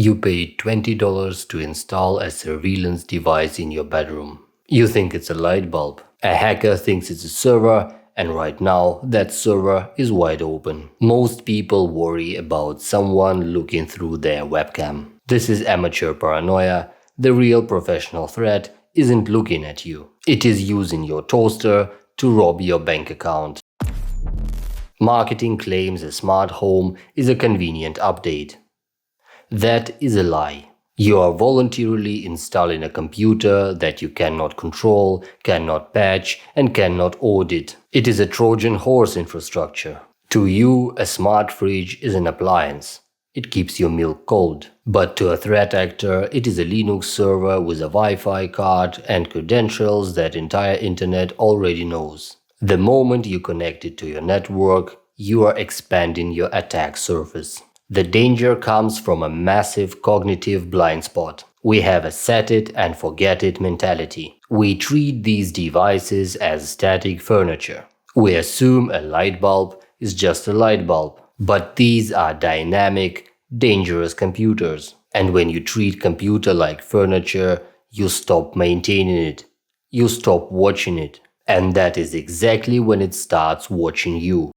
You paid $20 to install a surveillance device in your bedroom. You think it's a light bulb. A hacker thinks it's a server, and right now that server is wide open. Most people worry about someone looking through their webcam. This is amateur paranoia. The real professional threat isn't looking at you. It is using your toaster to rob your bank account. Marketing claims a smart home is a convenient update. That is a lie. You are voluntarily installing a computer that you cannot control, cannot patch, and cannot audit. It is a Trojan horse infrastructure. To you, a smart fridge is an appliance. It keeps your milk cold. But to a threat actor, it is a Linux server with a Wi-Fi card and credentials that entire internet already knows. The moment you connect it to your network, you are expanding your attack surface. The danger comes from a massive cognitive blind spot. We have a set it and forget it mentality. We treat these devices as static furniture. We assume a light bulb is just a light bulb. But these are dynamic, dangerous computers. And when you treat computer like furniture, you stop maintaining it. You stop watching it. And that is exactly when it starts watching you.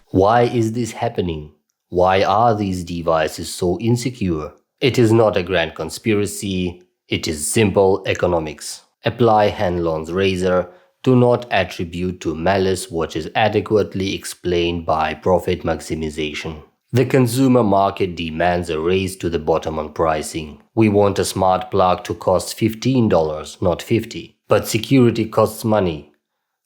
Why is this happening? Why are these devices so insecure? It is not a grand conspiracy, it is simple economics. Apply Hanlon's razor, do not attribute to malice what is adequately explained by profit maximization. The consumer market demands a race to the bottom on pricing. We want a smart plug to cost $15, not $50. But security costs money.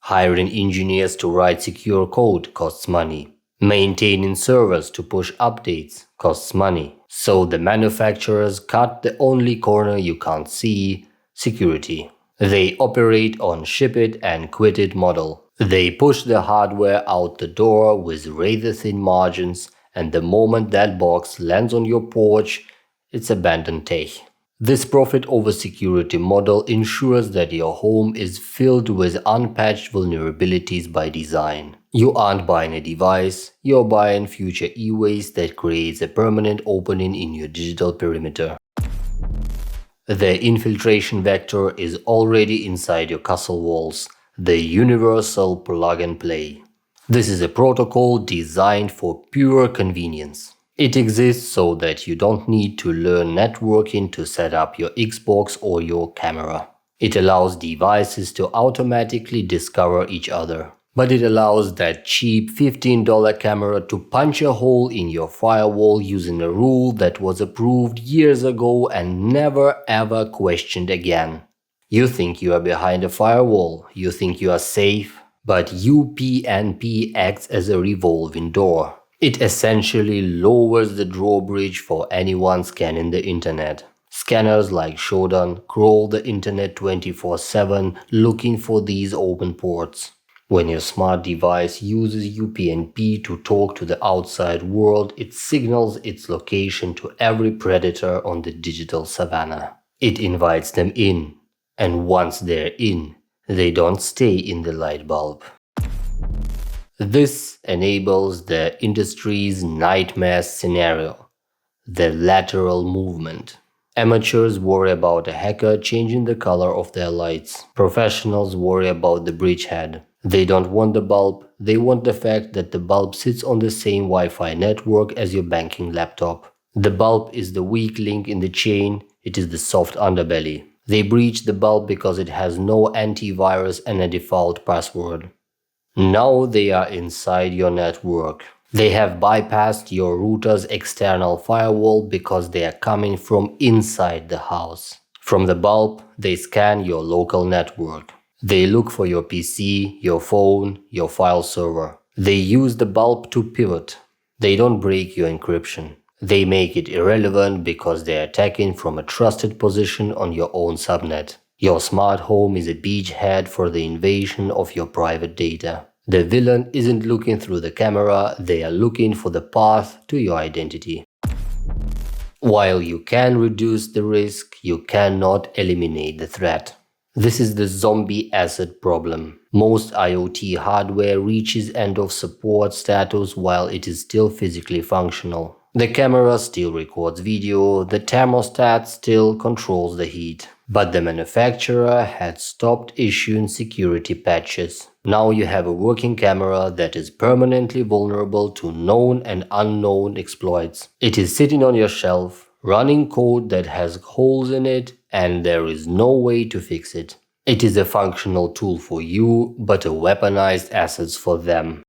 Hiring engineers to write secure code costs money. Maintaining servers to push updates costs money. So the manufacturers cut the only corner you can't see, security. They operate on ship it and quit it model. They push the hardware out the door with razor-thin margins, and the moment that box lands on your porch, it's abandoned tech. This profit over security model ensures that your home is filled with unpatched vulnerabilities by design. You aren't buying a device, you're buying future e-waste that creates a permanent opening in your digital perimeter. The infiltration vector is already inside your castle walls, the universal plug and play. This is a protocol designed for pure convenience. It exists so that you don't need to learn networking to set up your Xbox or your camera. It allows devices to automatically discover each other. But it allows that cheap $15 camera to punch a hole in your firewall using a rule that was approved years ago and never ever questioned again. You think you are behind a firewall, you think you are safe, but UPnP acts as a revolving door. It essentially lowers the drawbridge for anyone scanning the internet. Scanners like Trojan crawl the internet 24/7 looking for these open ports. When your smart device uses UPnP to talk to the outside world, it signals its location to every predator on the digital savannah. It invites them in, and once they're in, they don't stay in the light bulb. This enables the industry's nightmare scenario, the lateral movement. Amateurs worry about a hacker changing the color of their lights. Professionals worry about the bridgehead. They don't want the bulb, they want the fact that the bulb sits on the same Wi-Fi network as your banking laptop. The bulb is the weak link in the chain, it is the soft underbelly. They breach the bulb because it has no antivirus and a default password. Now they are inside your network. They have bypassed your router's external firewall because they are coming from inside the house. From the bulb, they scan your local network. They look for your PC, your phone, your file server. They use the bulb to pivot. They don't break your encryption. They make it irrelevant because they are attacking from a trusted position on your own subnet. Your smart home is a beachhead for the invasion of your private data. The villain isn't looking through the camera, they are looking for the path to your identity. While you can reduce the risk, you cannot eliminate the threat. This is the zombie asset problem. Most IoT hardware reaches end of support status while it is still physically functional. The camera still records video, the thermostat still controls the heat. But the manufacturer had stopped issuing security patches. Now you have a working camera that is permanently vulnerable to known and unknown exploits. It is sitting on your shelf, running code that has holes in it, and there is no way to fix it. It is a functional tool for you, but a weaponized asset for them.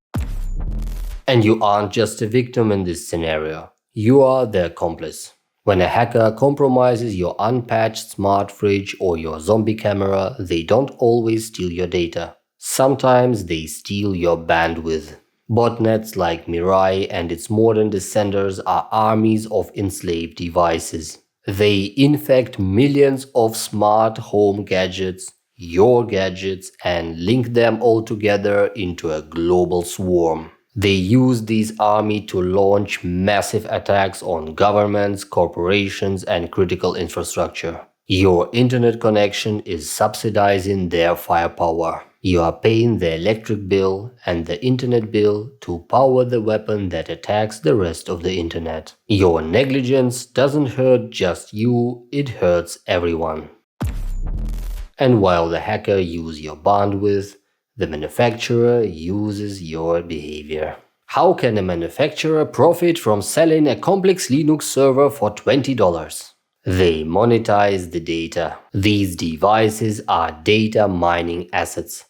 And you aren't just a victim in this scenario. You are the accomplice. When a hacker compromises your unpatched smart fridge or your zombie camera, they don't always steal your data. Sometimes they steal your bandwidth. Botnets like Mirai and its modern descendants are armies of enslaved devices. They infect millions of smart home gadgets, your gadgets, and link them all together into a global swarm. They use this army to launch massive attacks on governments, corporations, and critical infrastructure. Your internet connection is subsidizing their firepower. You are paying the electric bill and the internet bill to power the weapon that attacks the rest of the internet. Your negligence doesn't hurt just you, it hurts everyone. And while the hacker uses your bandwidth, the manufacturer uses your behavior. How can a manufacturer profit from selling a complex Linux server for $20? They monetize the data. These devices are data mining assets.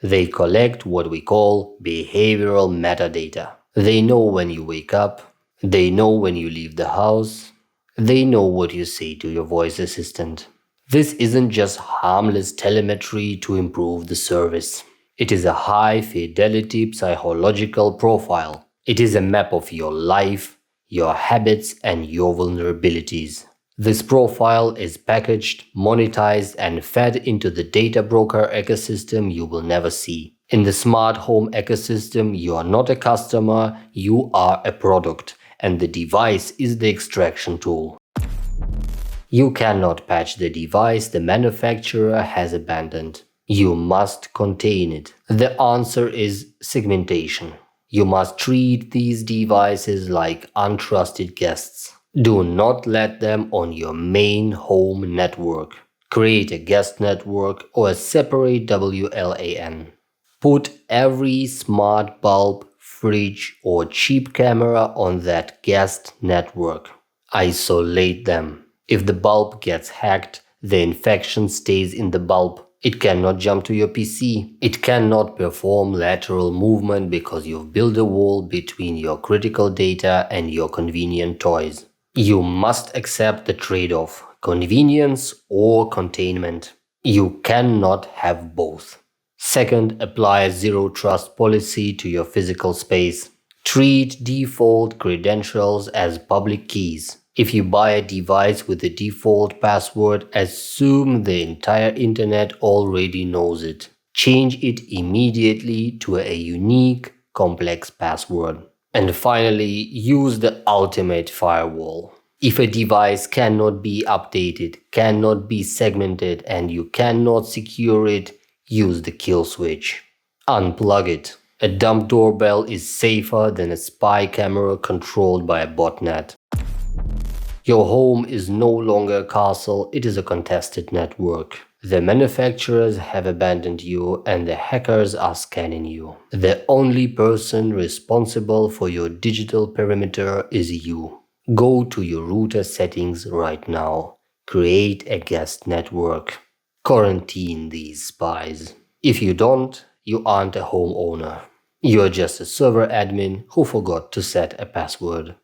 They collect what we call behavioral metadata. They know when you wake up. They know when you leave the house. They know what you say to your voice assistant. This isn't just harmless telemetry to improve the service. It is a high-fidelity psychological profile. It is a map of your life, your habits, and your vulnerabilities. This profile is packaged, monetized, and fed into the data broker ecosystem you will never see. In the smart home ecosystem, you are not a customer, you are a product, and the device is the extraction tool. You cannot patch the device the manufacturer has abandoned. You must contain it. The answer is segmentation. You must treat these devices like untrusted guests. Do not let them on your main home network. Create a guest network or a separate WLAN. Put every smart bulb, fridge, or cheap camera on that guest network. Isolate them. If the bulb gets hacked, the infection stays in the bulb. It cannot jump to your PC. It cannot perform lateral movement because you've built a wall between your critical data and your convenient toys. You must accept the trade-off, convenience or containment. You cannot have both. Second, apply a zero-trust policy to your physical space. Treat default credentials as public keys. If you buy a device with a default password, assume the entire internet already knows it. Change it immediately to a unique, complex password. And finally, use the ultimate firewall. If a device cannot be updated, cannot be segmented, and you cannot secure it, use the kill switch. Unplug it. A dumb doorbell is safer than a spy camera controlled by a botnet. Your home is no longer a castle, it is a contested network. The manufacturers have abandoned you and the hackers are scanning you. The only person responsible for your digital perimeter is you. Go to your router settings right now. Create a guest network. Quarantine these spies. If you don't, you aren't a homeowner. You're just a server admin who forgot to set a password.